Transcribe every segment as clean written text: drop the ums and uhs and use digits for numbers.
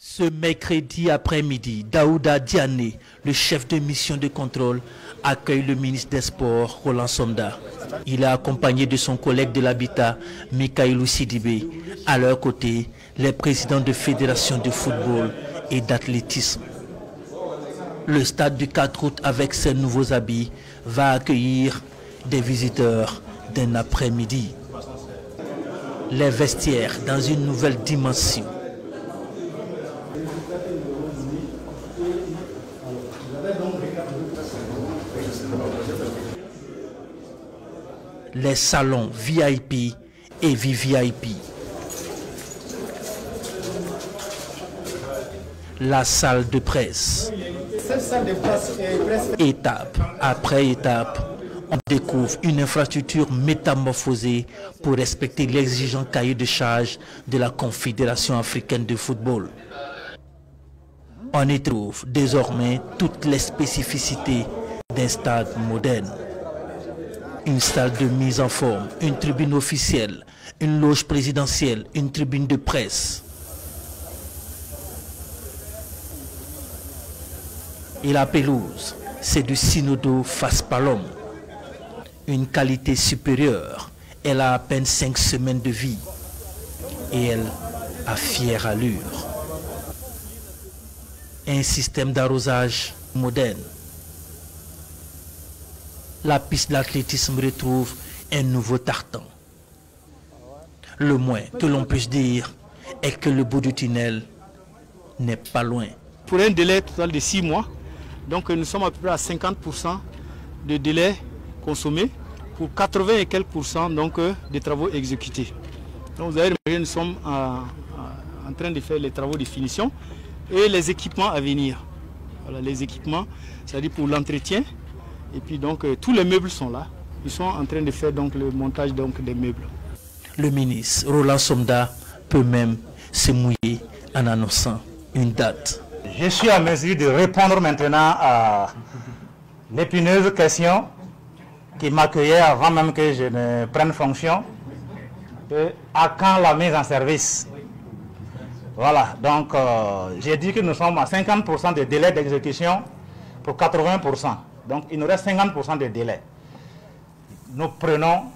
Ce mercredi après-midi, Daouda Diané, le chef de mission de contrôle, accueille le ministre des Sports, Roland Somda. Il est accompagné de son collègue de l'habitat, Mikailou Sidibé. À leur côté, les présidents de fédérations de football et d'athlétisme. Le stade du 4 août, avec ses nouveaux habits, va accueillir des visiteurs d'un après-midi. Les vestiaires dans une nouvelle dimension. Les salons VIP et VVIP. La salle de presse. Étape après étape, on découvre une infrastructure métamorphosée pour respecter l'exigeant cahier de charge de la Confédération africaine de football. On y trouve désormais toutes les spécificités d'un stade moderne. Une salle de mise en forme, une tribune officielle, une loge présidentielle, une tribune de presse. Et la pelouse, c'est du Synodo face Palom. Une qualité supérieure. Elle a à peine 5 semaines de vie. Et elle a fière allure. Un système d'arrosage moderne. La piste d'athlétisme retrouve un nouveau tartan. Le moins que l'on puisse dire est que le bout du tunnel n'est pas loin. Pour un délai total de 6 mois, donc nous sommes à peu près à 50% de délai consommé pour 80 et quelques % donc, des travaux exécutés. Donc vous avez remarqué, nous sommes en train de faire les travaux de finition et les équipements à venir. Voilà, les équipements, c'est-à-dire pour l'entretien. Et puis donc tous les meubles sont là. Ils sont en train de faire donc le montage donc, des meubles. Le ministre Roland Somda peut même se mouiller en annonçant une date. Je suis en mesure de répondre maintenant à l'épineuse question qui m'accueillait avant même que je ne prenne fonction. À quand la mise en service? Voilà, donc j'ai dit que nous sommes à 50% de délai d'exécution pour 80%. Donc il nous reste 50% de délai. Nous prenons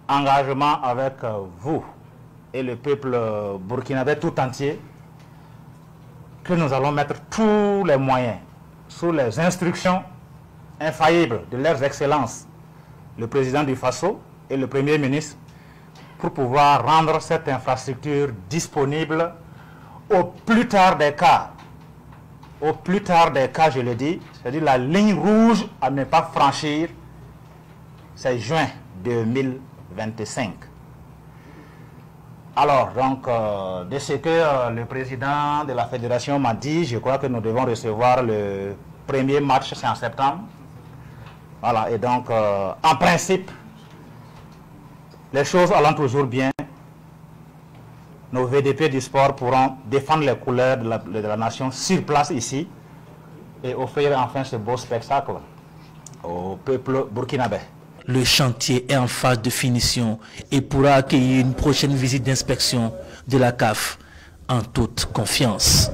engagement avec vous et le peuple burkinabé tout entier que nous allons mettre tous les moyens sous les instructions infaillibles de leurs excellences, le président du Faso et le premier ministre, pour pouvoir rendre cette infrastructure disponible au plus tard des cas. Au plus tard des cas, je le dis, c'est-à-dire la ligne rouge à ne pas franchir, c'est juin 2025. Alors, donc, de ce que le président de la fédération m'a dit, je crois que nous devons recevoir le premier match, c'est en septembre. Voilà, et donc, en principe, les choses allant toujours bien, nos VDP du sport pourront défendre les couleurs de la nation sur place ici et offrir enfin ce beau spectacle au peuple burkinabé. Le chantier est en phase de finition et pourra accueillir une prochaine visite d'inspection de la CAF en toute confiance.